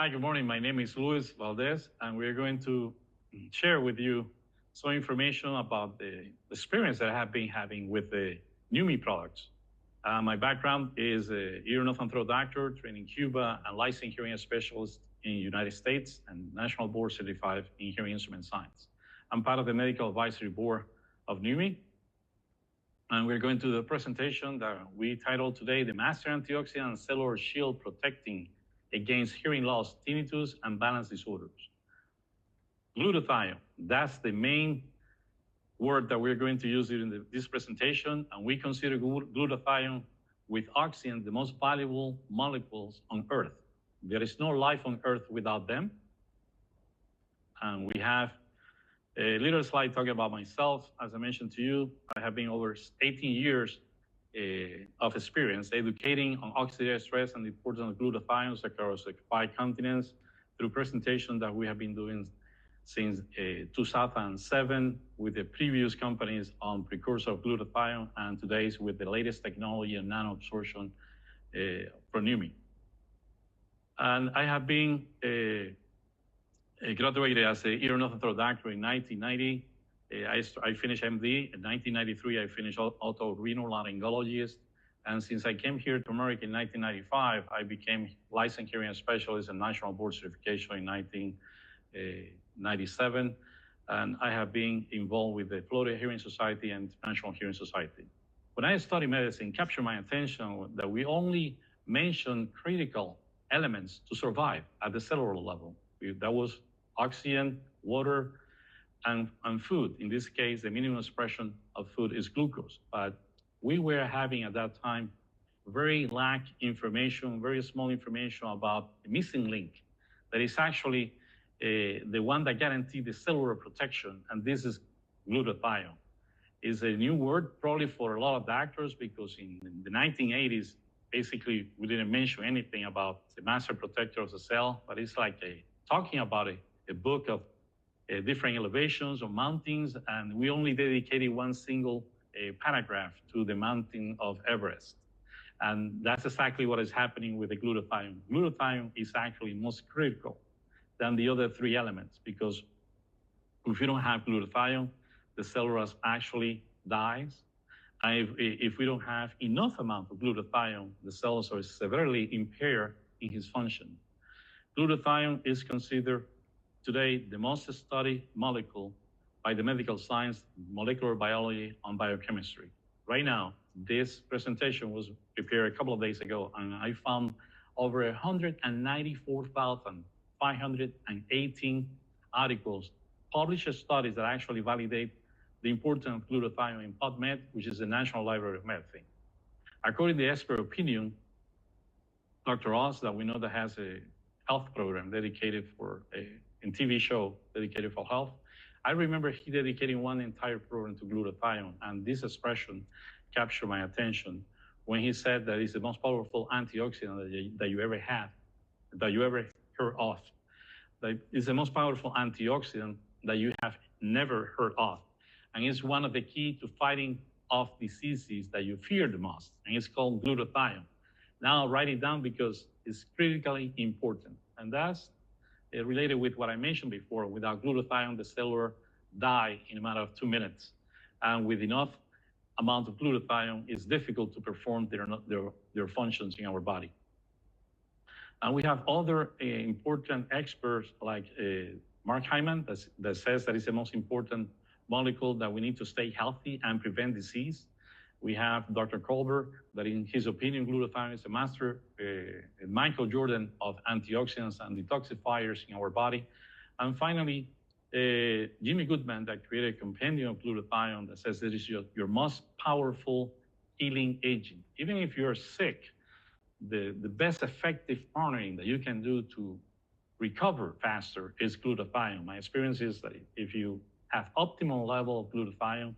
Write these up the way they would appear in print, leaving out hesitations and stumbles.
Hi, good morning. My name is Luis Valdez, and we're going to share with you some information about the experience that I have been having with the NUMI products. My background is a ear, nose, and throat doctor, trained in Cuba, and licensed hearing aid specialist in the United States, and National Board Certified in Hearing Instrument Science. I'm part of the Medical Advisory Board of NUMI, and we're going to the presentation that we titled today, The Master Antioxidant and Cellular Shield Protecting Against Hearing Loss, Tinnitus, and Balance Disorders. Glutathione, that's the main word that we're going to use during this presentation, and we consider glutathione with oxygen the most valuable molecules on Earth. There is no life on Earth without them. And we have a little slide talking about myself. As I mentioned to you, I have been over 18 years of experience educating on oxidative stress and the importance of glutathiones across 5 continents through presentation that we have been doing since 2007 with the previous companies on precursor of glutathione, and today's with the latest technology and nanoabsorption from NUMI. And I have been graduated as an ear, nose, and throat doctor in 1990. I finished MD. In 1993, I finished otorhinolaryngologist. And since I came here to America in 1995, I became licensed hearing specialist and national board certification in 1997. And I have been involved with the Florida Hearing Society and International Hearing Society. When I studied medicine, it captured my attention that we only mention critical elements to survive at the cellular level. That was oxygen, water, and food. In this case, the minimum expression of food is glucose. But we were having at that time very lack information, very small information about the missing link that is actually the one that guarantees the cellular protection, and this is glutathione. It's a new word probably for a lot of doctors because in the 1980s, basically we didn't mention anything about the master protector of the cell, but it's like talking about a book of different elevations or mountains, and we only dedicated one single paragraph to the mountain of Everest. And that's exactly what is happening with the glutathione. Glutathione is actually most critical than the other 3 elements, because if you don't have glutathione, the cellulose actually dies. And if we don't have enough amount of glutathione, the cellulose is severely impaired in its function. Glutathione is considered today the most studied molecule by the medical science, molecular biology, and biochemistry. Right now, this presentation was prepared a couple of days ago, and I found over 194,518 articles, published studies that actually validate the importance of glutathione in PubMed, which is the National Library of Medicine. According to the expert opinion, Dr. Oz, that we know that has a health program dedicated for a TV show dedicated for health. I remember he dedicating one entire program to glutathione, and this expression captured my attention when he said that it's the most powerful antioxidant that you ever had, that you ever heard of. That it's the most powerful antioxidant that you have never heard of. And it's one of the key to fighting off diseases that you fear the most, and it's called glutathione. Now I'll write it down because it's critically important. And that's related with what I mentioned before. Without glutathione, the cellular die in a matter of 2 minutes. And with enough amount of glutathione, it's difficult to perform their functions in our body. And we have other important experts like Mark Hyman that says that it's the most important molecule that we need to stay healthy and prevent disease. We have Dr. Colbert, that in his opinion, glutathione is a master Michael Jordan of antioxidants and detoxifiers in our body. And finally, Jimmy Goodman, that created a compendium of glutathione that says it is your most powerful healing agent. Even if you're sick, the best effective partnering that you can do to recover faster is glutathione. My experience is that if you have optimal level of glutathione,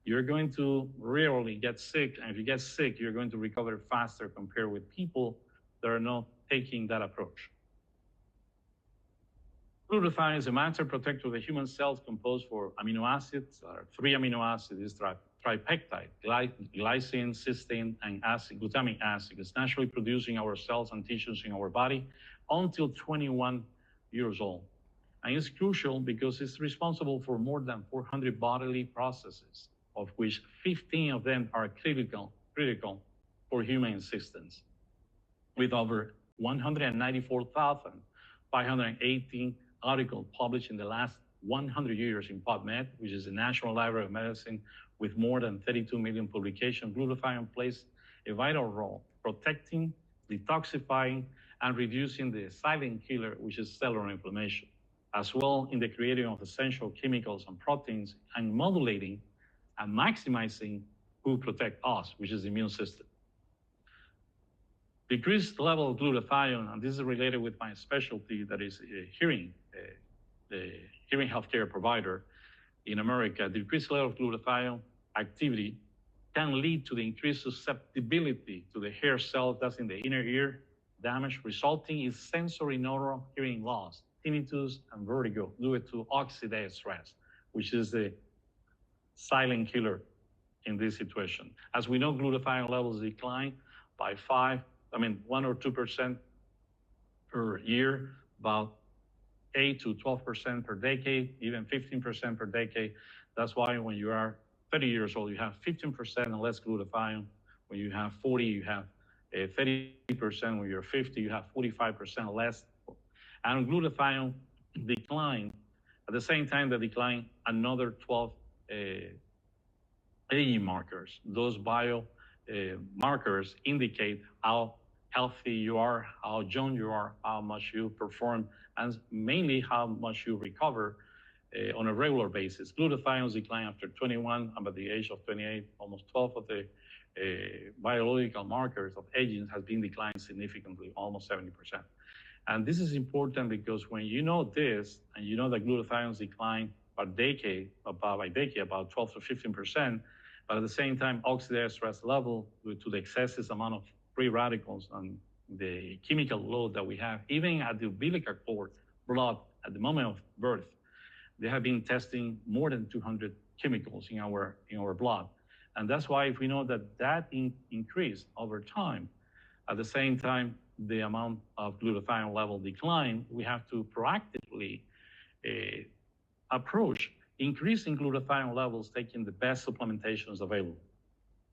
you're going to rarely get sick. And if you get sick, you're going to recover faster compared with people that are not taking that approach. Glutathione is a master protector of the human cells composed for amino acids, 3 amino acids, is tripeptide, glycine, cysteine, and glutamic acid. It's naturally produced in our cells and tissues in our body. until 21 years old. And it's crucial because it's responsible for more than 400 bodily processes, of which 15 of them are critical for human existence, with over 194,518 articles published in the last 100 years in PubMed, which is the National Library of Medicine, with more than 32 million publications. Glutathione plays a vital role protecting, detoxifying, and reducing the silent killer, which is cellular inflammation, as well in the creating of essential chemicals and proteins, and modulating and maximizing who protect us, which is the immune system. Decreased level of glutathione, and this is related with my specialty, that is hearing, the hearing healthcare provider in America. Decreased level of glutathione activity can lead to the increased susceptibility to the hair cells that's in the inner ear damage, resulting in sensory neural hearing loss, tinnitus, and vertigo due to oxidative stress, which is the silent killer in this situation. As we know, glutathione levels decline by 1 or 2% per year, about 8 to 12% per decade, even 15% per decade. That's why when you are 30 years old, you have 15% and less glutathione. When you have 40, you have 30%. When you're 50, you have 45% less. And glutathione decline, at the same time that decline, another 12 aging markers. Those bio markers indicate how healthy you are, how young you are, how much you perform, and mainly how much you recover on a regular basis. Glutathione's decline after 21, and by the age of 28, almost 12 of the biological markers of aging has been declined significantly, almost 70%. And this is important because when you know this, and you know that glutathione's decline by decade, about 12 to 15%, but at the same time, oxidative stress level due to the excessive amount of free radicals and the chemical load that we have, even at the umbilical cord blood at the moment of birth, they have been testing more than 200 chemicals in our blood. And that's why if we know that increased over time, at the same time, the amount of glutathione level decline, we have to proactively approach increasing glutathione levels, taking the best supplementations available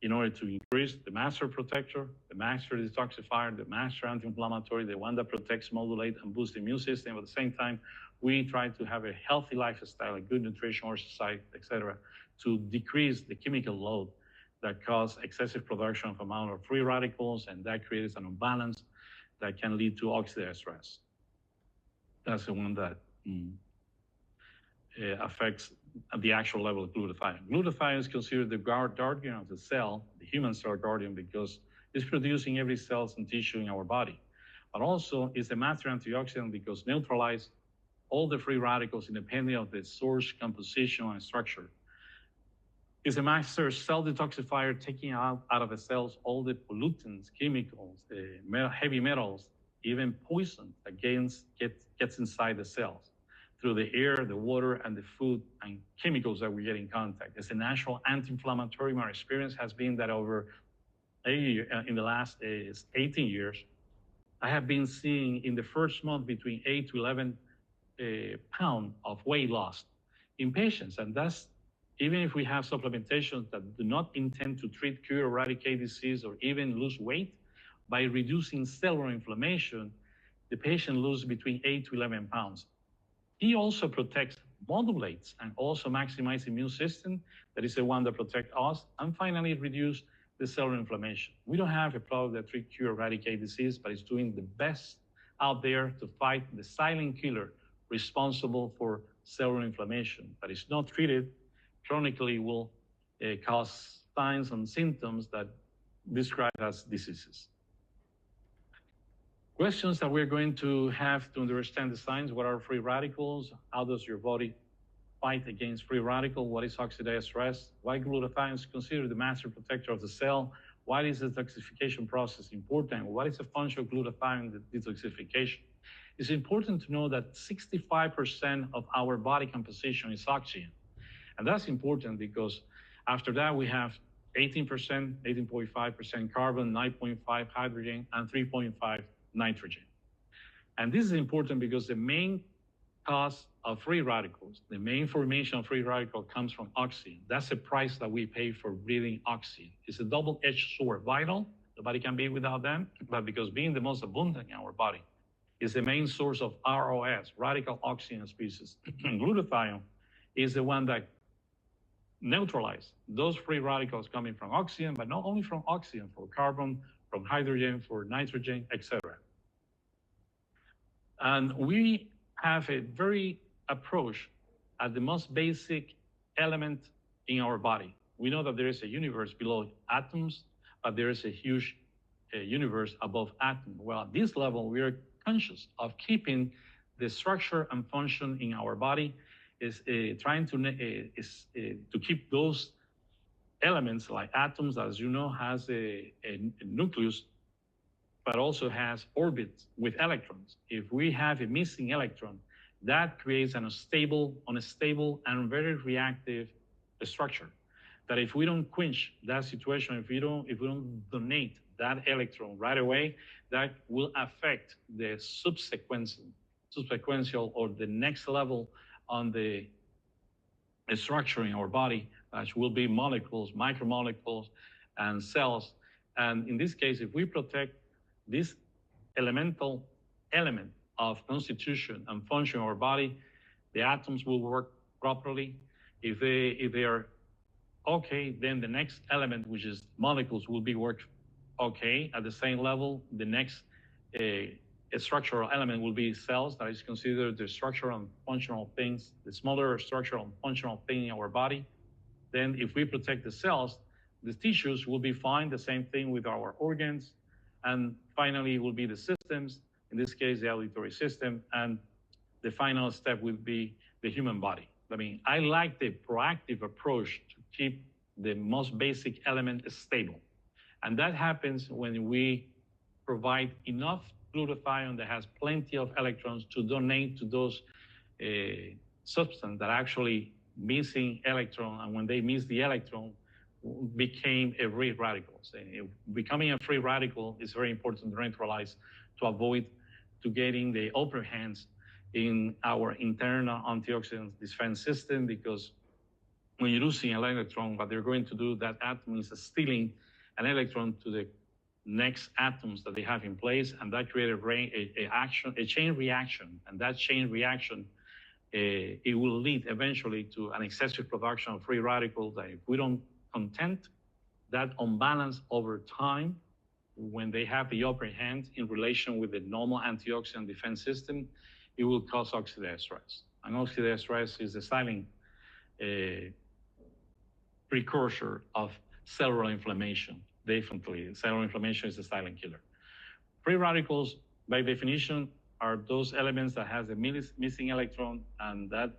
in order to increase the master protector, the master detoxifier, the master anti-inflammatory, the one that protects, modulate, and boosts the immune system. At the same time, we try to have a healthy lifestyle, a good nutrition, exercise, etc., to decrease the chemical load that causes excessive production of amount of free radicals, and that creates an imbalance that can lead to oxidative stress. That's the one that affects the actual level of glutathione. Glutathione is considered the guardian of the cell, the human cell guardian, because it's producing every cell and tissue in our body. But also it's a master antioxidant because it neutralizes all the free radicals independent of the source composition and structure. It's a master cell detoxifier, taking out of the cells all the pollutants, chemicals, heavy metals, even poison that gets inside the cells through the air, the water, and the food and chemicals that we get in contact. It's a natural anti-inflammatory. My experience has been that over in the last 18 years, I have been seeing in the first month between 8 to 11 pounds of weight loss in patients. And that's even if we have supplementations that do not intend to treat, cure, eradicate disease, or even lose weight, by reducing cellular inflammation, the patient loses between 8 to 11 pounds. He also protects, modulates, and also maximizes the immune system. That is the one that protects us. And finally, reduce the cellular inflammation. We don't have a product that treats, cure, eradicate disease, but it's doing the best out there to fight the silent killer responsible for cellular inflammation. That is not treated chronically will cause signs and symptoms that describe as diseases. Questions that we're going to have to understand the signs. What are free radicals? How does your body fight against free radical? What is oxidative stress? Why glutathione is considered the master protector of the cell? Why is the detoxification process important? What is the function of glutathione detoxification? It's important to know that 65% of our body composition is oxygen. And that's important because after that we have 18%, 18.5% carbon, 9.5 hydrogen, and 3.5 nitrogen. And this is important because the main cause of free radicals, the main formation of free radical comes from oxygen. That's the price that we pay for breathing oxygen. It's a double-edged sword. Vital, nobody can be without them, but because being the most abundant in our body is the main source of ROS, radical oxygen species. Glutathione is the one that neutralizes those free radicals coming from oxygen, but not only from oxygen, for carbon, from hydrogen, for nitrogen, etc. And we have a very approach at the most basic element in our body. We know that there is a universe below atoms, but there is a huge universe above atoms. Well, at this level, we are conscious of keeping the structure and function in our body, is trying to keep those elements like atoms, as you know, has a nucleus, but also has orbits with electrons. If we have a missing electron, that creates an unstable and very reactive structure. That if we don't quench that situation, if we don't donate that electron right away, that will affect the subsequential or the next level on the structure in our body, which will be molecules, micromolecules, and cells. And in this case, if we protect this elemental element of constitution and function of our body, the atoms will work properly. If they are okay, then the next element, which is molecules, will be work okay at the same level. The next structural element will be cells, that is considered the structural and functional things, the smaller structural and functional thing in our body. Then if we protect the cells, the tissues will be fine, the same thing with our organs. And finally, will be the systems, in this case, the auditory system, and the final step will be the human body. I mean, I like the proactive approach to keep the most basic element stable. And that happens when we provide enough glutathione that has plenty of electrons to donate to those substances that actually missing electron, and when they miss the electron, became a free radical. So becoming a free radical is very important to neutralize, to avoid to getting the upper hands in our internal antioxidant defense system, because when you're losing an electron, what they're going to do, that atom is stealing an electron to the next atoms that they have in place, and that creates a chain reaction, and that chain reaction, it will lead eventually to an excessive production of free radicals that if we don't content that unbalance over time, when they have the upper hand in relation with the normal antioxidant defense system, it will cause oxidative stress. And oxidative stress is the silent precursor of cellular inflammation. Definitely, cellular inflammation is a silent killer. Free radicals, by definition, are those elements that has a missing electron, and that,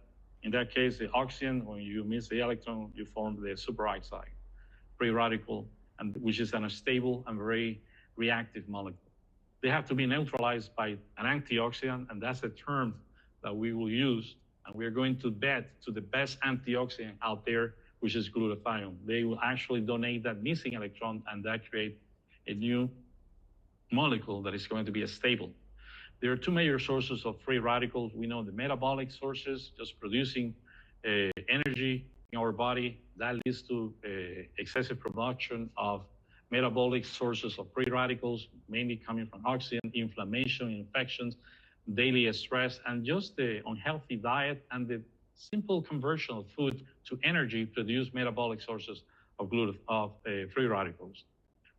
in that case, the oxygen, when you miss the electron, you form the superoxide free radical, and which is an unstable and very reactive molecule. They have to be neutralized by an antioxidant, and that's a term that we will use, and we're going to bet to the best antioxidant out there, which is glutathione. They will actually donate that missing electron, and that create a new molecule that is going to be stable. There are two major sources of free radicals. We know the metabolic sources, just producing energy in our body. That leads to excessive production of metabolic sources of free radicals, mainly coming from oxygen, inflammation, infections, daily stress, and just the unhealthy diet and the simple conversion of food to energy produce metabolic sources of free radicals.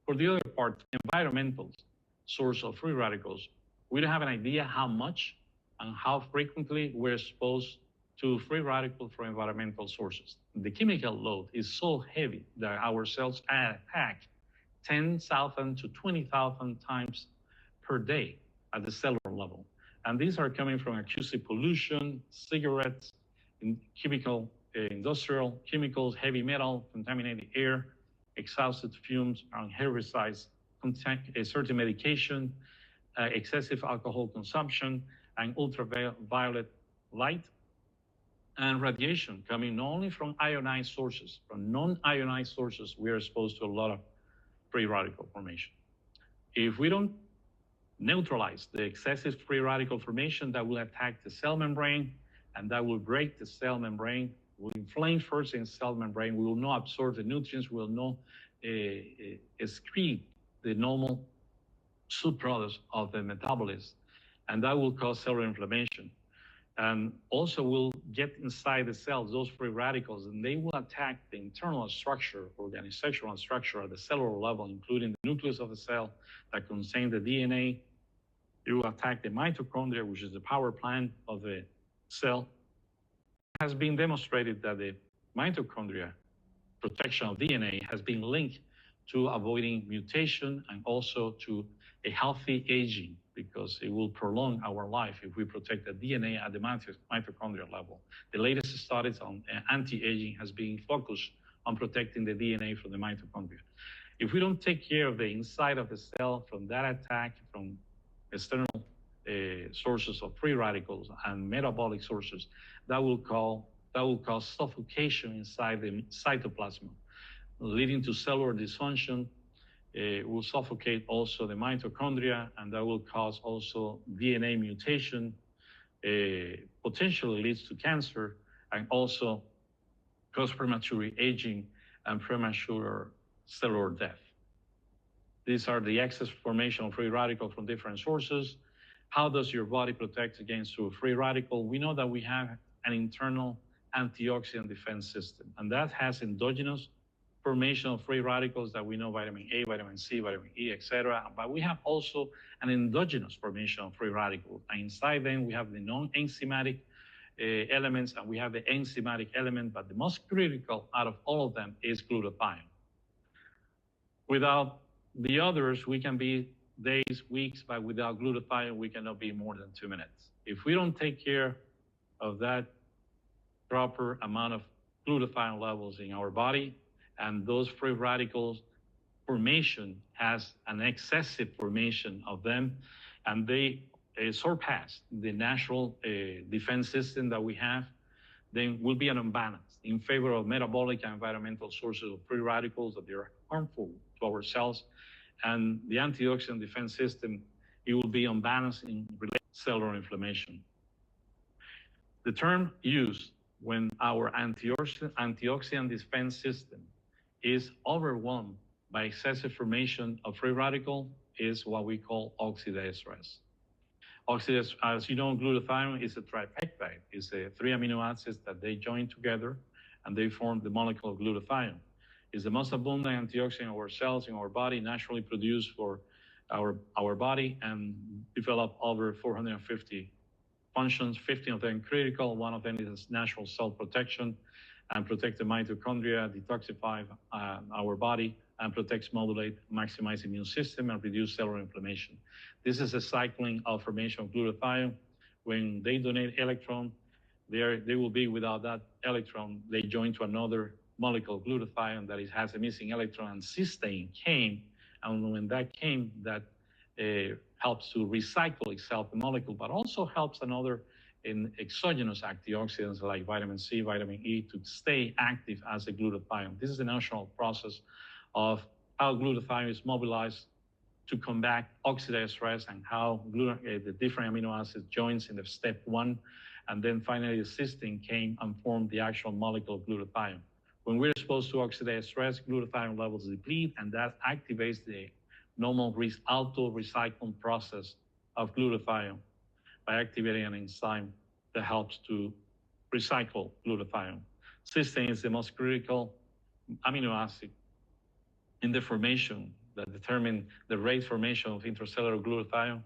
For the other part, environmental source of free radicals, we don't have an idea how much and how frequently we're exposed to free radicals from environmental sources. The chemical load is so heavy that our cells attack 10,000 to 20,000 times per day at the cellular level. And these are coming from acoustic pollution, cigarettes, chemical, industrial chemicals, heavy metal, contaminated air, exhausted fumes, and herbicides, certain medication, excessive alcohol consumption, and ultraviolet light, and radiation coming not only from ionized sources, from non-ionized sources, we are exposed to a lot of free radical formation. If we don't neutralize the excessive free radical formation that will attack the cell membrane, and that will break the cell membrane, will inflame first in cell membrane, we will not absorb the nutrients, we will not excrete the normal subproducts of the metabolism, and that will cause cellular inflammation. And also will get inside the cells, those free radicals, and they will attack the internal structure, organizational structure at the cellular level, including the nucleus of the cell that contains the DNA. It will attack the mitochondria, which is the power plant of the cell. It has been demonstrated that the mitochondria protection of DNA has been linked to avoiding mutation and also to a healthy aging, because it will prolong our life if we protect the DNA at the mitochondrial level. The latest studies on anti-aging has been focused on protecting the DNA from the mitochondria. If we don't take care of the inside of the cell from that attack, from external sources of free radicals and metabolic sources, that will cause suffocation inside the cytoplasm, leading to cellular dysfunction. Will suffocate also the mitochondria, and that will cause also DNA mutation, potentially leads to cancer, and also cause premature aging and premature cellular death. These are the excess formation of free radical from different sources. How does your body protect against a free radical? We know that we have an internal antioxidant defense system, and that has endogenous formation of free radicals that we know, vitamin A, vitamin C, vitamin E, etc. But we have also an endogenous formation of free radicals. And inside them, we have the non-enzymatic elements, and we have the enzymatic element, but the most critical out of all of them is glutathione. Without the others, we can be days, weeks, but without glutathione, we cannot be more than 2 minutes. If we don't take care of that proper amount of glutathione levels in our body, and those free radicals formation has an excessive formation of them, and they surpass the natural defense system that we have, then will be an imbalance in favor of metabolic and environmental sources of free radicals that are harmful to our cells. And the antioxidant defense system, it will be unbalanced in related cellular inflammation. The term used when our antioxidant defense system is overwhelmed by excessive formation of free radical is what we call oxidative stress. Oxidative, as you know, glutathione is a tripeptide. It's 3 amino acids that they join together and they form the molecule of glutathione. It's the most abundant antioxidant in our cells, in our body, naturally produced for our body, and develop over 450 functions, 15 of them critical. One of them is natural cell protection, and protect the mitochondria, detoxify our body, and protects, modulate, maximize immune system, and reduce cellular inflammation. This is a cycling of formation of glutathione. When they donate electron, they will be without that electron. They join to another molecule, glutathione, that has a missing electron, and cysteine came, and when that came, that helps to recycle itself, the molecule, but also helps another in exogenous antioxidants like vitamin C, vitamin E, to stay active as a glutathione. This is the natural process of how glutathione is mobilized to combat oxidative stress, and how the different amino acids joins in the step 1, and then finally the cysteine came and formed the actual molecule of glutathione. When we're exposed to oxidative stress, glutathione levels deplete, and that activates the normal auto-recycling process of glutathione by activating an enzyme that helps to recycle glutathione. Cysteine is the most critical amino acid in the formation that determine the rate formation of intracellular glutathione.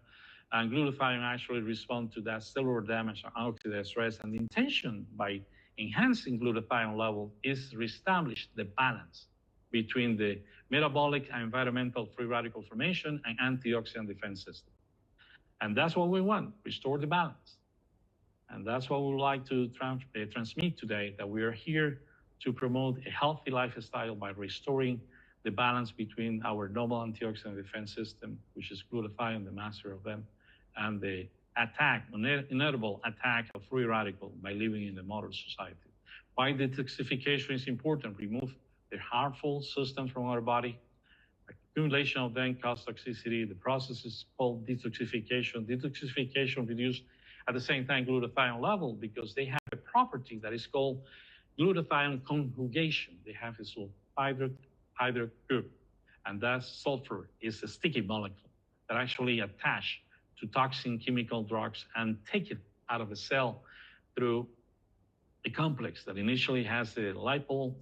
And glutathione actually responds to that cellular damage and oxidative stress. And the intention by enhancing glutathione level is to reestablish the balance between the metabolic and environmental free radical formation and antioxidant defense system. And that's what we want, restore the balance. And that's what we would like to transmit today, that we are here to promote a healthy lifestyle by restoring the balance between our normal antioxidant defense system, which is glutathione, the master of them, and the inevitable attack of free radical by living in the modern society. Why detoxification is important? Remove the harmful substance from our body, Accumulation of them cause toxicity. The process is called detoxification. Detoxification reduces at the same time glutathione level because they have a property that is called glutathione conjugation. They have this little hydro group, and that sulfur is a sticky molecule that actually attach to toxin chemical drugs and take it out of the cell through a complex that initially has a lipo,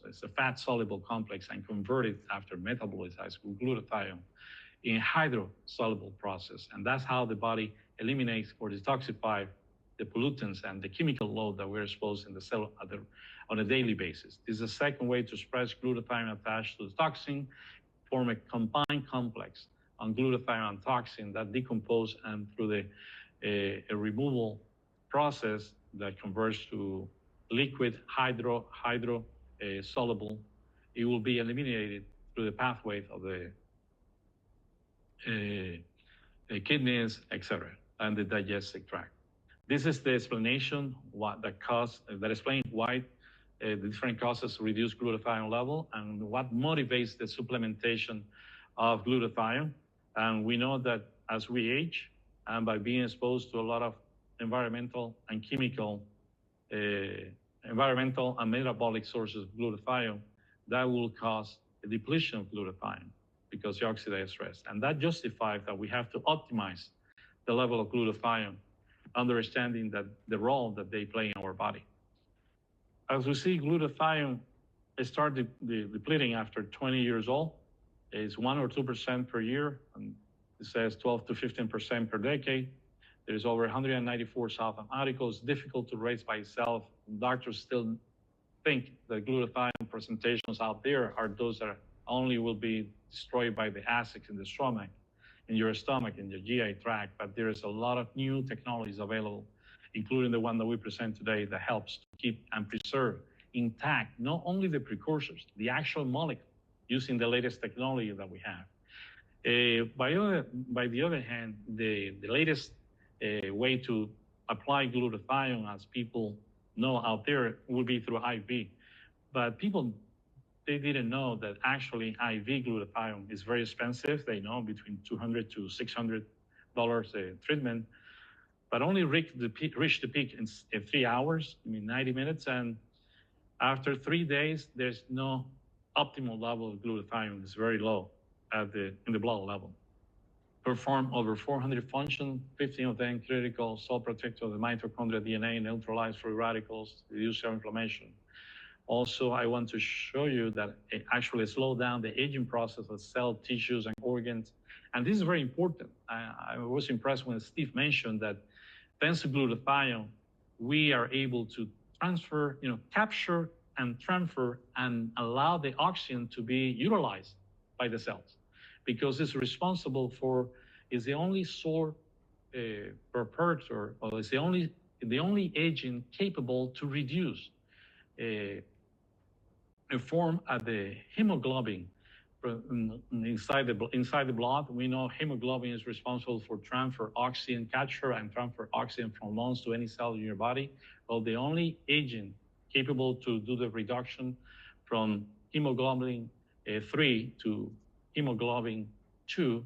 it's a fat-soluble complex, and converted after metabolized glutathione in hydrosoluble process. And that's how the body eliminates or detoxifies the pollutants and the chemical load that we're exposed in the cell on a daily basis. This is a second way to express glutathione attached to the toxin, form a combined complex on glutathione and toxin that decompose, and through a removal process that converts to liquid soluble, it will be eliminated through the pathway of the kidneys, etc., and the digestive tract. This is the explanation that explains why the different causes reduce glutathione level and what motivates the supplementation of glutathione. And we know that as we age, and by being exposed to a lot of environmental and chemical, environmental and metabolic sources of glutathione, that will cause a depletion of glutathione because the oxidative stress. And that justifies that we have to optimize the level of glutathione, understanding that the role that they play in our body. As we see, glutathione start depleting after 20 years old. It's 1 or 2% per year, and it says 12 to 15% per decade. There's over 194,000 articles. Difficult to raise by itself. Doctors still think that glutathione presentations out there are those that only will be destroyed by the acids in the stomach, in your stomach, in your GI tract. But there is a lot of new technologies available, including the one that we present today, that helps to keep and preserve intact not only the precursors, the actual molecule, using the latest technology that we have. By the other hand, the latest way to apply glutathione, as people know out there, will be through IV. But people, they didn't know that actually IV glutathione is very expensive. They know between $200 to $600 a treatment, but only reach the peak in 3 hours, 90 minutes. And after 3 days, there's no optimal level of glutathione. It's very low in the blood level. Perform over 400 functions, 15 of them critical, cell protector of the mitochondria DNA, neutralize free radicals, reduce cell inflammation. Also, I want to show you that it actually slows down the aging process of cell, tissues, and organs. And this is very important. I was impressed when Steve mentioned that thanks to glutathione, we are able to transfer, capture and transfer and allow the oxygen to be utilized by the cells, because it's responsible for, is the only source precursor, or is the only agent capable to reduce a form of the hemoglobin inside the blood. We know hemoglobin is responsible for transfer oxygen, capture and transfer oxygen from lungs to any cell in your body. Well, the only agent capable to do the reduction from hemoglobin 3 to hemoglobin 2,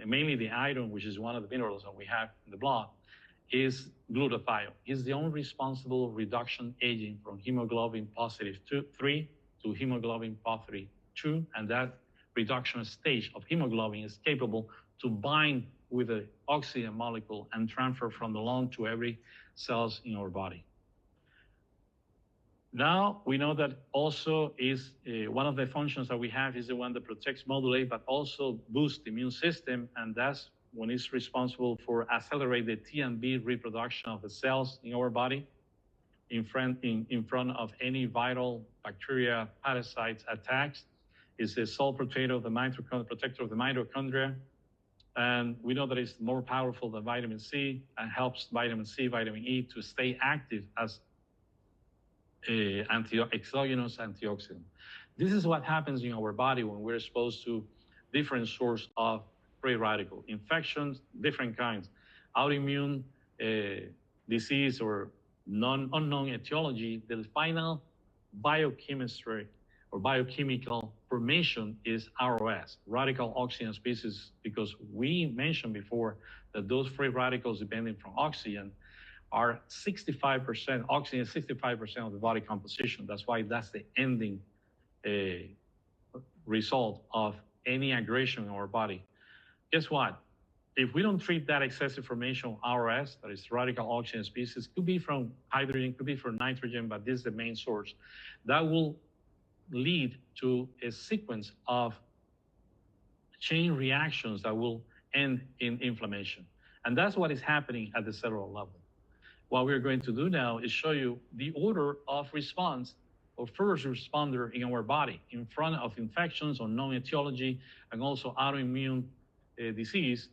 mainly the iron, which is one of the minerals that we have in the blood, is glutathione. It's the only responsible reduction agent from hemoglobin positive 3 to hemoglobin positive 2, and that reduction stage of hemoglobin is capable to bind with the oxygen molecule and transfer from the lung to every cells in our body. Now, we know that also is one of the functions that we have is the one that protects, modulate, but also boosts the immune system, and that's when it's responsible for accelerate the T and B reproduction of the cells in our body in front of any viral bacteria, parasites attacks. It's a cell protector of the mitochondria, and we know that it's more powerful than vitamin C and helps vitamin C, vitamin E to stay active as exogenous antioxidant. This is what happens in our body when we're exposed to different sources of free radical infections, different kinds, autoimmune disease or unknown etiology. The final biochemistry or biochemical formation is ROS, radical oxygen species, because we mentioned before that those free radicals depending from oxygen are 65%, oxygen is 65% of the body composition. That's why that's the ending result of any aggression in our body. Guess what? If we don't treat that excessive formation of ROS, that is radical oxygen species, could be from hydrogen, could be from nitrogen, but this is the main source, that will lead to a sequence of chain reactions that will end in inflammation. And that's what is happening at the cellular level. What we're going to do now is show you the order of response or first responder in our body in front of infections, unknown etiology, and also autoimmune disease.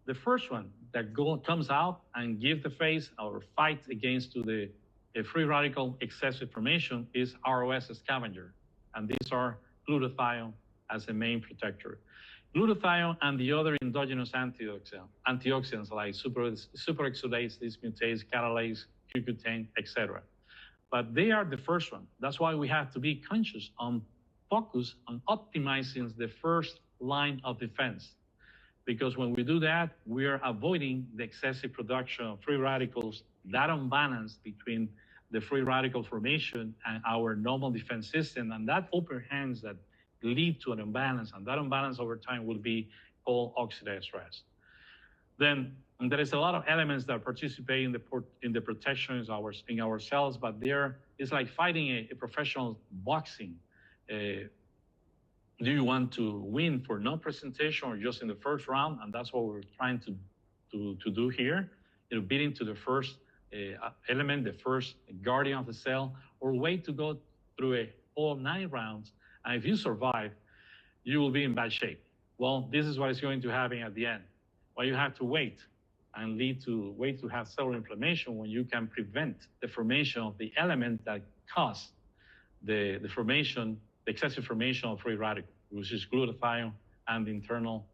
The first one that comes out and gives the face or fights against to the free radical excessive formation is ROS scavenger. And these are glutathione as the main protector. Glutathione and the other endogenous antioxidants like superoxidase, dismutase, catalase, Q10, etc. But they are the first one. That's why we have to be conscious on focus on optimizing the first line of defense. Because when we do that, we are avoiding the excessive production of free radicals, that imbalance between the free radical formation and our normal defense system, and that open hands that lead to an imbalance, and that imbalance over time will be called oxidative stress. Then there is a lot of elements that participate in the protection in our cells, but it's like fighting a professional boxing. Do you want to win for no presentation or just in the first round? And that's what we're trying to do here. Beating to the first element, the first guardian of the cell, or wait to go through a whole 9 rounds. And if you survive, you will be in bad shape. Well, this is what is going to happen at the end. Well, you have to wait and wait to have cellular inflammation when you can prevent the formation of the element that cause the excessive formation of free radical, which is glutathione and the internal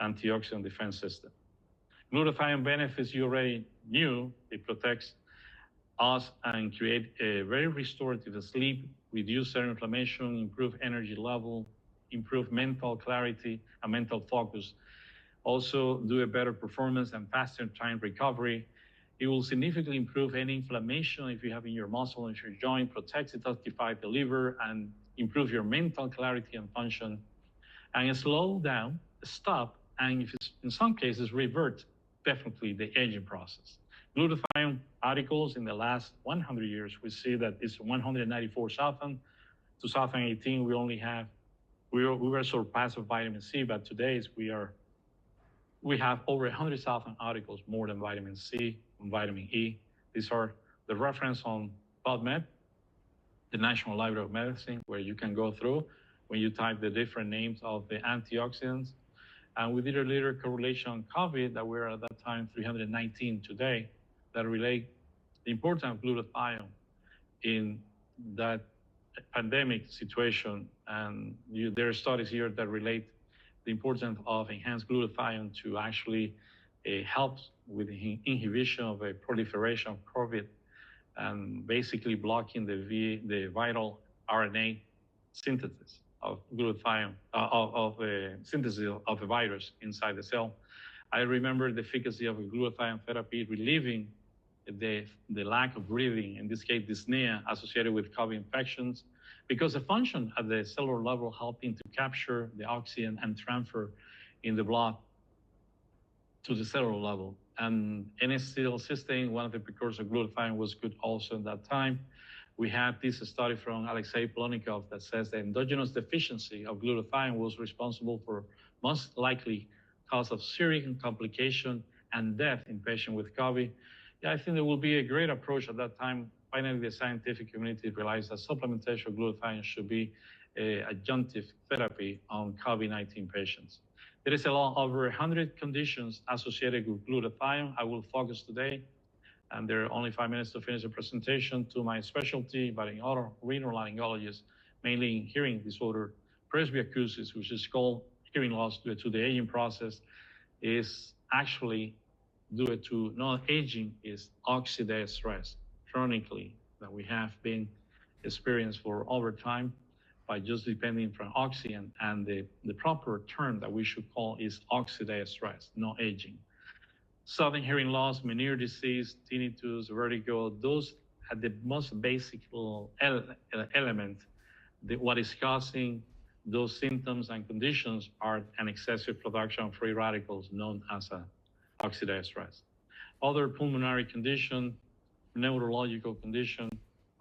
antioxidant defense system. Glutathione benefits you already knew. It protects us and create a very restorative sleep, reduce cell inflammation, improve energy level, improve mental clarity and mental focus. Also do a better performance and faster time recovery. It will significantly improve any inflammation if you have in your muscle and your joint, protects detoxify the liver, and improve your mental clarity and function, and slow down, stop, and if it's, in some cases, revert definitely the aging process. Glutathione articles in the last 100 years, we see that it's 194,000. 2018, we were surpassed of vitamin C, but today we have over 100,000 articles more than vitamin C and vitamin E. These are the reference on PubMed, the National Library of Medicine, where you can go through when you type the different names of the antioxidants. And we did a little correlation on COVID that were at that time 319 today that relate the importance of glutathione in that pandemic situation. And there are studies here that relate the importance of enhanced glutathione to actually help with the inhibition of a proliferation of COVID and basically blocking the vital RNA synthesis of glutathione, synthesis of a virus inside the cell. I remember the efficacy of a glutathione therapy relieving the lack of breathing, in this case dyspnea associated with COVID infections, because the function at the cellular level helping to capture the oxygen and transfer in the blood to the cellular level. And N-acetylcysteine, one of the precursors of glutathione, was good also at that time. We had this study from Alexei Plonikov that says the endogenous deficiency of glutathione was responsible for most likely cause of serious complication and death in patients with COVID. Yeah, I think there will be a great approach at that time. Finally, the scientific community realized that supplementation of glutathione should be an adjunctive therapy on COVID-19 patients. There is over 100 conditions associated with glutathione. I will focus today, and there are only 5 minutes to finish the presentation, to my specialty, but in otorhinolaryngologists, mainly in hearing disorder. Presbyacusis, which is called hearing loss due to the aging process, is actually due to not aging, is oxidative stress chronically that we have been experienced for over time. by just depending from oxygen, and the proper term that we should call is oxidative stress, not aging. Sudden hearing loss, Meniere disease, tinnitus, vertigo, those are the most basic element. What is causing those symptoms and conditions are an excessive production of free radicals known as oxidative stress. Other pulmonary condition, neurological condition,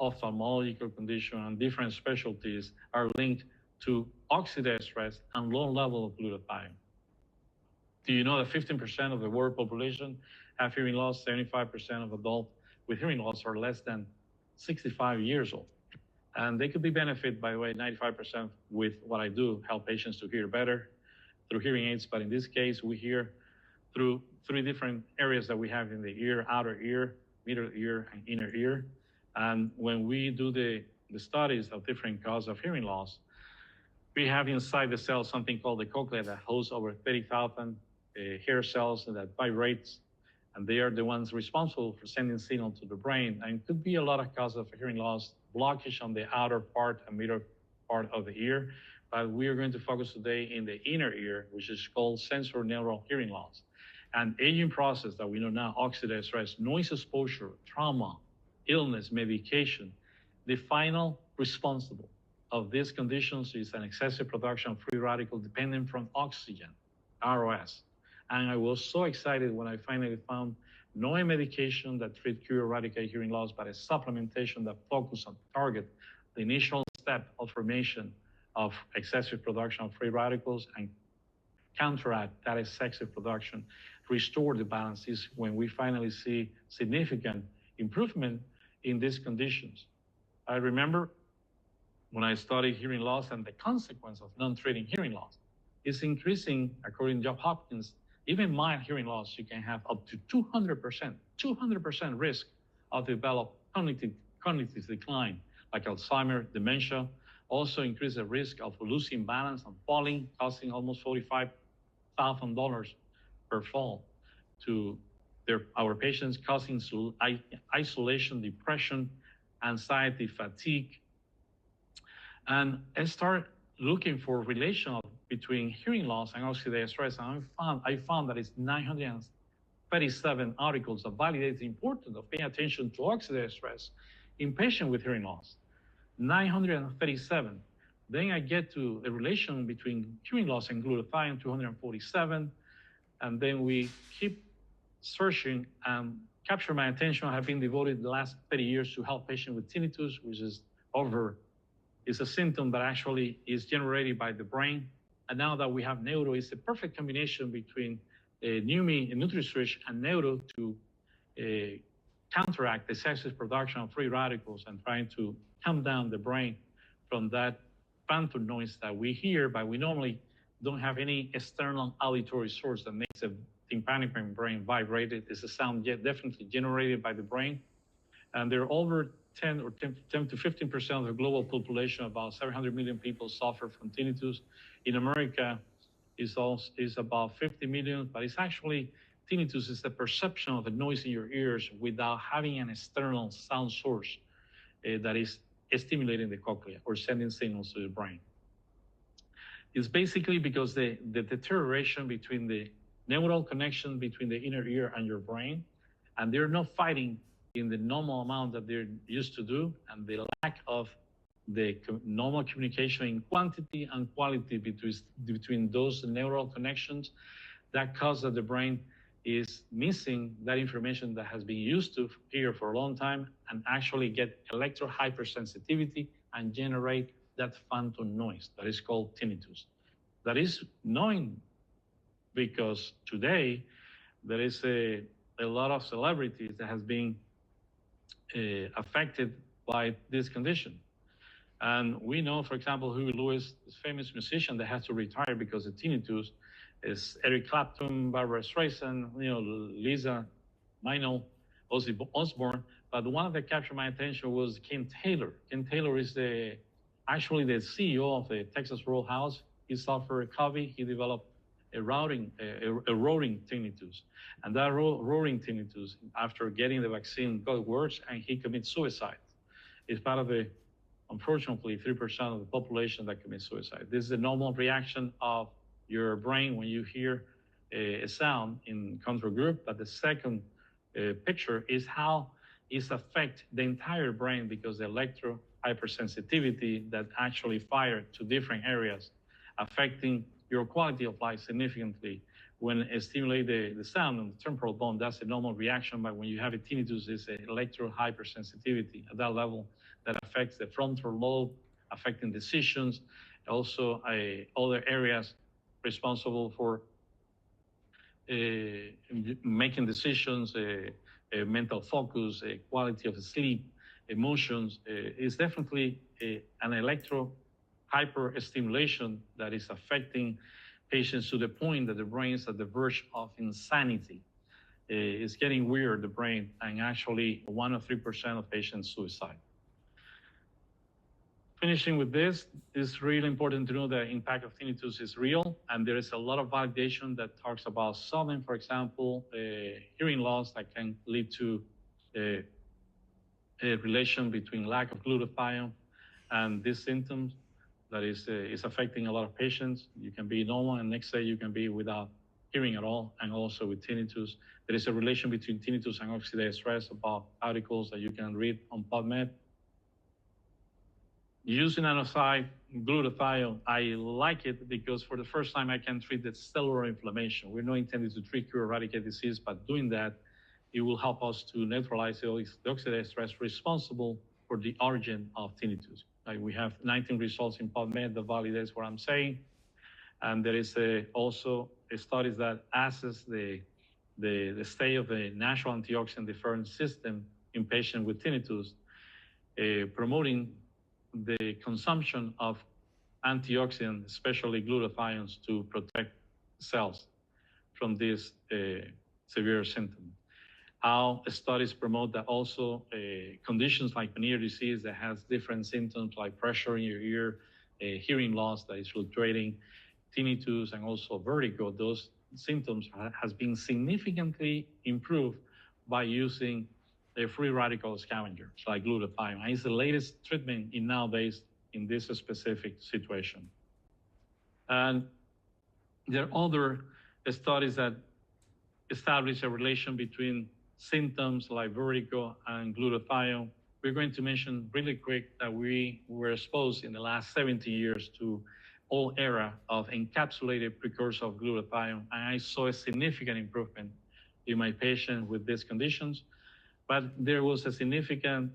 ophthalmological condition, and different specialties are linked to oxidative stress and low level of glutathione. Do you know that 15% of the world population have hearing loss? 75% of adults with hearing loss are less than 65 years old. And they could be benefited, by the way, 95% with what I do, help patients to hear better through hearing aids. But in this case, we hear through 3 different areas that we have in the ear: outer ear, middle ear, and inner ear. And when we do the studies of different causes of hearing loss, we have inside the cell something called the cochlea that hosts over 30,000 hair cells that vibrates, and they are the ones responsible for sending signal to the brain. And it could be a lot of causes of hearing loss, blockage on the outer part and middle part of the ear. But we are going to focus today in the inner ear, which is called sensorineural hearing loss. And aging process that we know now, oxidative stress, noise exposure, trauma, illness, medication, the final responsible of these conditions is an excessive production of free radical dependent from oxygen, ROS. And I was so excited when I finally found no medication that treat cure eradicate hearing loss, but a supplementation that focus on target the initial step of formation of excessive production of free radicals and counteract that excessive production, restore the balance, is when we finally see significant improvement in these conditions. I remember when I studied hearing loss and the consequence of non-treating hearing loss is increasing, according to Johns Hopkins. Even mild hearing loss, you can have up to 200% risk of develop cognitive decline, like Alzheimer's, dementia. Also increase the risk of losing balance and falling, costing almost $45,000 per fall to our patients, causing isolation, depression, anxiety, fatigue. And I start looking for relation between hearing loss and oxidative stress, and I found that it's 937 articles that validate the importance of paying attention to oxidative stress in patients with hearing loss. 937. Then I get to a relation between hearing loss and glutathione, 247, and then we keep searching, and capture my attention. I have been devoted the last 30 years to help patients with tinnitus, which is a symptom that actually is generated by the brain. And now that we have neuro, it's a perfect combination between NUMI, NutriSwitch, and neuro to counteract the excessive production of free radicals and trying to calm down the brain from that phantom noise that we hear, but we normally don't have any external auditory source that makes the tympanic membrane vibrate. It's a sound definitely generated by the brain. And there are over 10 to 15% of the global population, about 700 million people, suffer from tinnitus. In America, is about 50 million, but it's actually, tinnitus is the perception of the noise in your ears without having an external sound source that is stimulating the cochlea or sending signals to the brain. It's basically because the deterioration between the neural connection between the inner ear and your brain, and they're not fighting in the normal amount that they're used to do, and the lack of the normal communication in quantity and quality between those neural connections, that causes that the brain is missing that information that has been used to hear for a long time, and actually get electro hypersensitivity and generate that phantom noise that is called tinnitus. That is known because today there is a lot of celebrities that has been affected by this condition. And we know, for example, Huey Lewis, this famous musician that had to retire because of tinnitus, is Eric Clapton, Barbara Streisand, Lisa Minnelli, Ozzy Osbourne. But the one that captured my attention was Ken Taylor. Ken Taylor is actually the CEO of the Texas Roadhouse. He suffered COVID. He developed a roaring tinnitus. And that roaring tinnitus, after getting the vaccine, got worse, and he committed suicide. It's part of the unfortunately, 3% of the population that commits suicide. This is the normal reaction of your brain when you hear a sound in control group. But the second picture is how it affects the entire brain, because the electro hypersensitivity that actually fire to different areas, affecting your quality of life significantly. When it stimulates the sound on the temporal bone, that's a normal reaction. But when you have a tinnitus, it's an electro hypersensitivity at that level that affects the frontal lobe, affecting decisions, also other areas responsible for making decisions, mental focus, quality of sleep, emotions. Is definitely an electro hyperstimulation that is affecting patients to the point that the brain is at the verge of insanity. It's getting weird, the brain, and actually 1 or 3% of patients suicide. Finishing with this, it's really important to know the impact of tinnitus is real, and there is a lot of validation that talks about sudden, for example, hearing loss that can lead to a relation between lack of glutathione and these symptoms that is affecting a lot of patients. You can be normal, and next day you can be without hearing at all, and also with tinnitus. There is a relation between tinnitus and oxidative stress, about articles that you can read on PubMed. Using nanosite glutathione, I like it because for the first time I can treat the cellular inflammation. We're not intended to treat, cure, eradicate disease, but doing that, it will help us to neutralize the oxidative stress responsible for the origin of tinnitus. Like, we have 19 results in PubMed that validates what I'm saying. And there is also studies that assess the state of the natural antioxidant deference system in patients with tinnitus, promoting the consumption of antioxidants, especially glutathiones, to protect cells from this severe symptom. How studies promote that also conditions like Meniere's disease that has different symptoms like pressure in your ear, hearing loss that is fluctuating, tinnitus, and also vertigo. Those symptoms has been significantly improved by using a free radical scavenger, like glutathione. And it's the latest treatment in nowadays in this specific situation. And there are other studies that establish a relation between symptoms like vertigo and glutathione. We're going to mention really quick that we were exposed in the last 70 years to all era of encapsulated precursor of glutathione, and I saw a significant improvement in my patient with these conditions. But there was a significant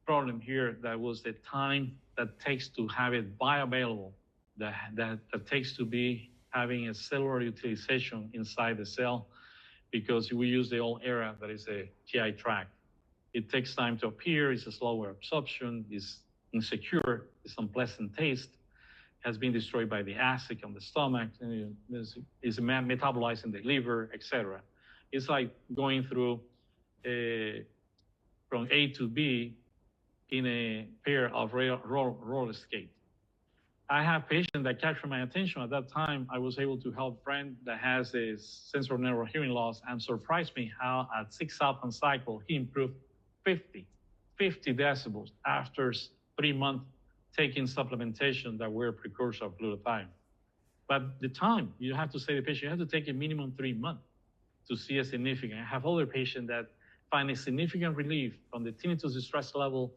problem here. That was the time that takes to have it bioavailable, that takes to be having a cellular utilization inside the cell, because we use the old era that is a GI tract. It takes time to appear, it's a slower absorption, it's insecure, it's unpleasant taste, has been destroyed by the acid on the stomach, and is metabolized in the liver, etc. It's like going through from A to B in a pair of roller skates. I have patients that capture my attention. At that time, I was able to help a friend that has a sensory neural hearing loss, and surprised me how at 6 Alpan cycle, he improved 50 decibels after 3 months taking supplementation that were a precursor of glutathione. But the time, you have to say to the patient, you have to take a minimum 3 months to see a significant. I have other patients that find a significant relief from the tinnitus distress level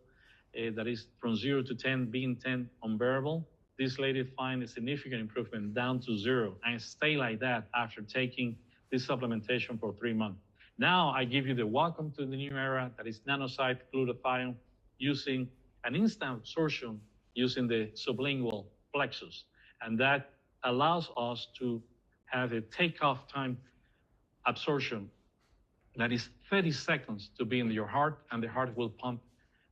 that is from 0 to 10, being 10 unbearable. This lady find a significant improvement down to 0 and stay like that after taking this supplementation for 3 months. Now I give you the welcome to the new era that is nanosite glutathione, using an instant absorption using the sublingual plexus. And that allows us to have a takeoff time absorption that is 30 seconds to be in your heart, and the heart will pump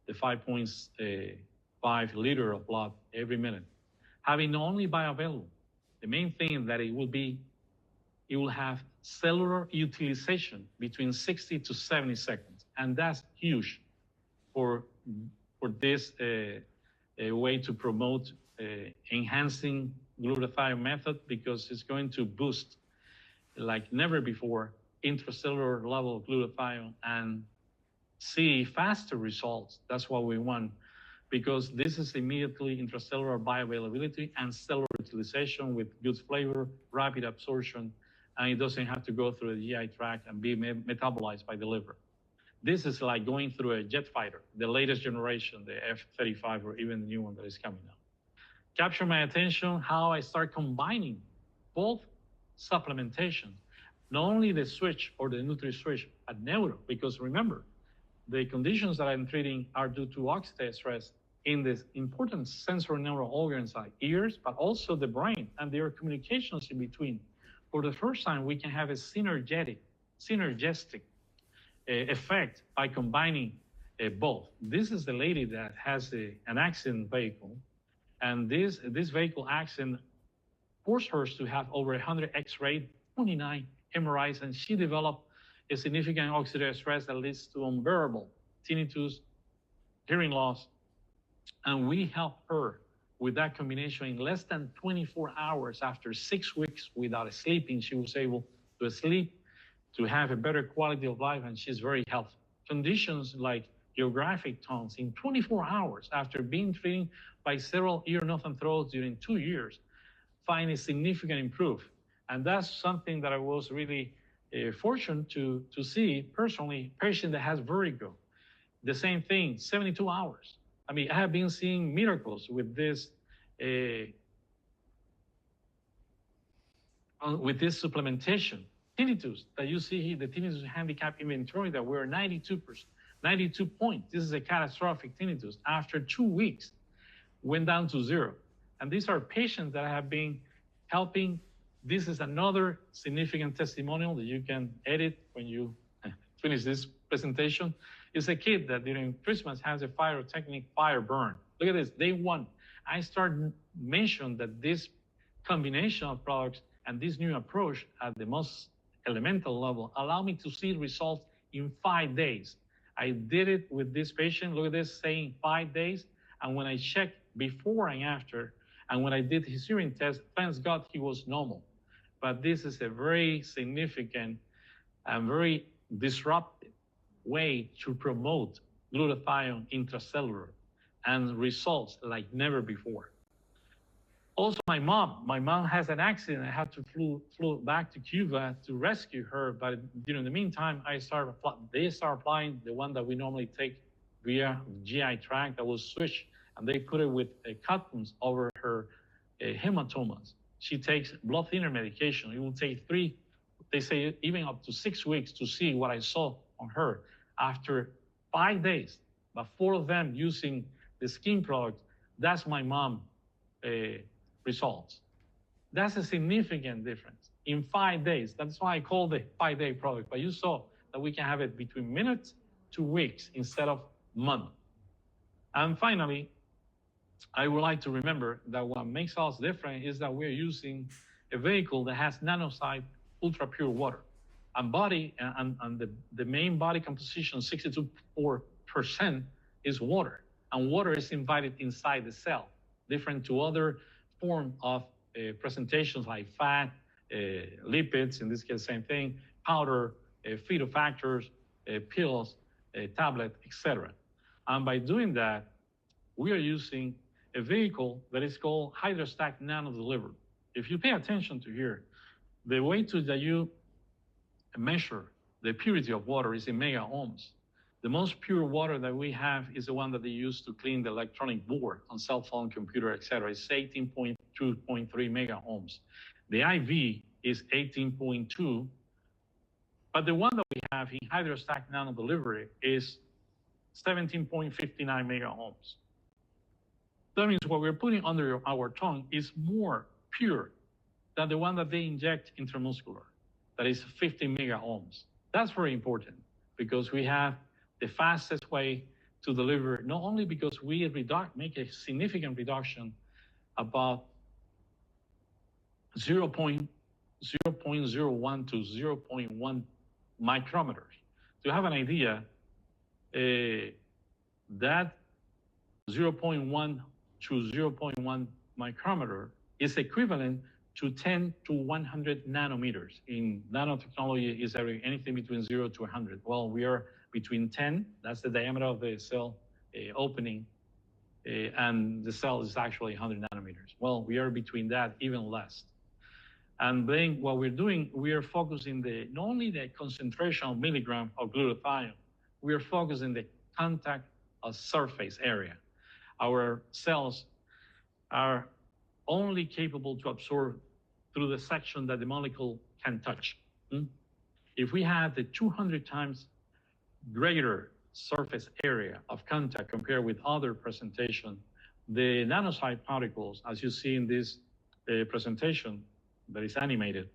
the 5.5 liter of blood every minute. Having only bioavailable, the main thing that it will have cellular utilization between 60 to 70 seconds. And that's huge for this way to promote enhancing glutathione method, because it's going to boost like never before intracellular level of glutathione and see faster results. That's what we want, because this is immediately intracellular bioavailability and cellular utilization with good flavor, rapid absorption, and it doesn't have to go through the GI tract and be metabolized by the liver. This is like going through a jet fighter, the latest generation, the F-35, or even the new one that is coming out. Capture my attention how I start combining both supplementation, not only the switch or the Nutri-Switch at neuro, because remember, the conditions that I'm treating are due to oxidative stress in this important sensory neural organs like ears, but also the brain, and there are communications in between. For the first time, we can have a synergistic effect by combining both. This is the lady that has an accident vehicle, and this vehicle accident forced her to have over 100 X-ray, 29 MRIs, and she developed a significant oxidative stress that leads to unbearable tinnitus, hearing loss, and we helped her with that combination in less than 24 hours. After 6 weeks without sleeping, she was able to sleep, to have a better quality of life, and she's very healthy. Conditions like geographic tones in 24 hours after being treated by several ear, nose, and throat during 2 years, find a significant improvement. And that's something that I was really fortunate to see personally. Patient that has vertigo, the same thing, 72 hours. I mean, I have been seeing miracles with this supplementation. Tinnitus that you see here, the tinnitus handicap inventory, that we're 92 points. This is a catastrophic tinnitus. After 2 weeks, went down to 0. And these are patients that I have been helping. This is another significant testimonial that you can edit when you finish this presentation. It's a kid that during Christmas has a pyrotechnic fire burn. Look at this, day 1. I started mentioning that this combination of products and this new approach at the most elemental level allow me to see results in 5 days. I did it with this patient, look at this, saying 5 days. And when I checked before and after, and when I did his urine test, thanks God he was normal. But this is a very significant and very disruptive way to promote glutathione intracellular and results like never before. Also, my mom has an accident. I had to flew back to Cuba to rescue her. But during the meantime, they started applying the one that we normally take via GI tract that was switched, and they put it with cottons over her hematomas. She takes blood thinner medication. It will take 3, they say even up to 6 weeks to see what I saw on her. After 5 days, but 4 of them using the skin product, that's my mom results. That's a significant difference in 5 days. That's why I call the 5-day product. But you saw that we can have it between minutes to weeks instead of months. And finally, I would like to remember that what makes us different is that we're using a vehicle that has nanosite ultra pure water. And the main body composition, 62% is water. And water is invited inside the cell, different to other form of presentations like fat, lipids, in this case, same thing, powder, phytofactors, pills, tablet, etc. And by doing that, we are using a vehicle that is called hydrostatic nano-delivered. If you pay attention to here, the way that you measure the purity of water is in mega ohms. The most pure water that we have is the one that they use to clean the electronic board on cell phone, computer, etc. It's 18.2.3 mega ohms. The IV is 18.2, but the one that we have in hydrostatic nano-delivery is 17.59 mega ohms. That means what we're putting under our tongue is more pure than the one that they inject intramuscular. That is 50 mega ohms. That's very important because we have the fastest way to deliver, not only because we make a significant reduction about 0.01 to 0.1 micrometers. To have an idea, that 0.1 to 0.1 micrometer is equivalent to 10 to 100 nanometers. In nanotechnology, is anything between 0 to 100. Well, we are between 10, that's the diameter of the cell opening, and the cell is actually 100 nanometers. Well, we are between that, even less. And then what we're doing, we are focusing not only the concentration of milligram of glutathione, we are focusing the contact of surface area. Our cells are only capable to absorb through the section that the molecule can touch. If we have the 200 times greater surface area of contact compared with other presentation, the nanosite particles, as you see in this presentation that is animated,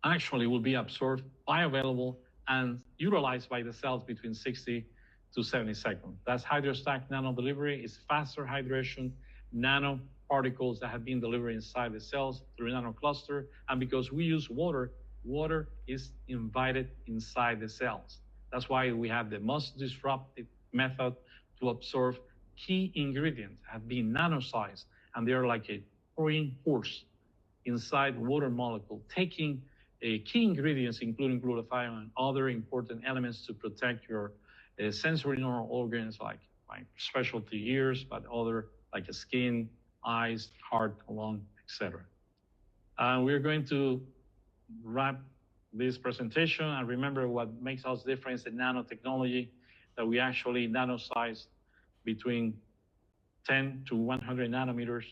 actually will be absorbed, bioavailable, and utilized by the cells between 60 to 70 seconds. That's hydrostatic nanodelivery. It's faster hydration, nanoparticles that have been delivered inside the cells through nanocluster. And because we use water, water is invited inside the cells. That's why we have the most disruptive method to absorb key ingredients, have been nanosized, and they're like a pouring horse inside water molecule, taking key ingredients, including glutathione and other important elements to protect your sensory neural organs, like specialty ears, but other like skin, eyes, heart, lung, etc. We're going to wrap this presentation, and remember what makes us different is the nanotechnology, that we actually nanosize between 10 to 100 nanometers,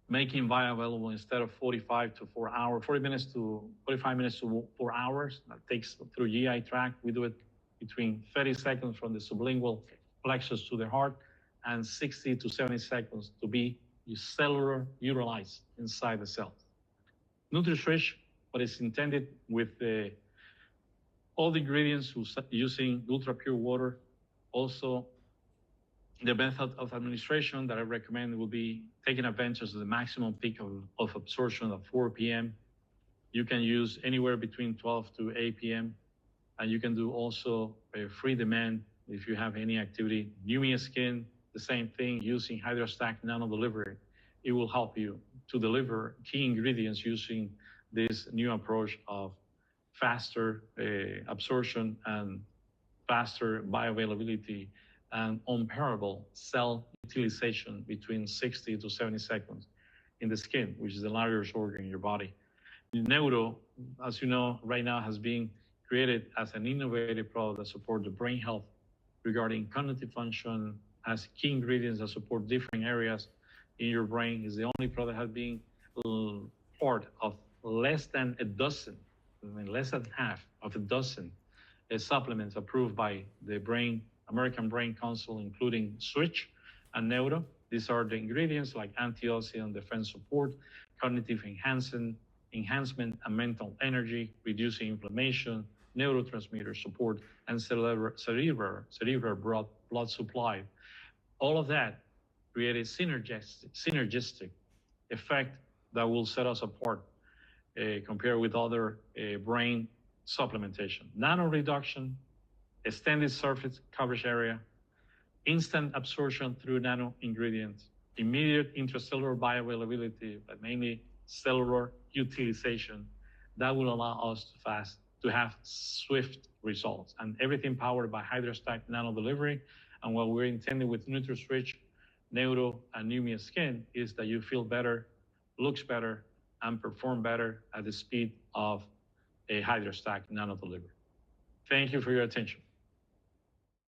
making bioavailable instead of 45 to 4 hours, 40 minutes to 45 minutes to 4 hours. That takes through GI tract. We do it between 30 seconds from the sublingual plexus to the heart, and 60 to 70 seconds to be cellular utilized inside the cells. NutriSwitch, but it's intended with all the ingredients using ultra pure water. Also, the method of administration that I recommend will be taking advantage of the maximum peak of absorption at 4 p.m. You can use anywhere between 12 to 8 p.m. And you can do also a free demand if you have any activity. Numia skin, the same thing, using hydrostatic nanodelivery. It will help you to deliver key ingredients using this new approach of faster absorption and faster bioavailability and unparalleled cell utilization between 60 to 70 seconds in the skin, which is the largest organ in your body. Neuro, as you know, right now has been created as an innovative product that supports the brain health regarding cognitive function, has key ingredients that support different areas in your brain. Is the only product that has been part of less than a dozen, less than half of a dozen supplements approved by the American Brain Council, including Switch and Neuro. These are the ingredients like antioxidant defense support, cognitive enhancement, and mental energy, reducing inflammation, neurotransmitter support, and cerebral blood supply. All of that create a synergistic effect that will set us apart compared with other brain supplementation. Nano reduction, extended surface coverage area, instant absorption through nano ingredients, immediate intracellular bioavailability, but mainly cellular utilization. That will allow us to have swift results, and everything powered by hydrostatic nanodelivery. And what we're intending with NutriSwitch, Neuro, and Numia Skin is that you feel better, looks better, and perform better at the speed of a hydrostatic nanodelivery. Thank you for your attention.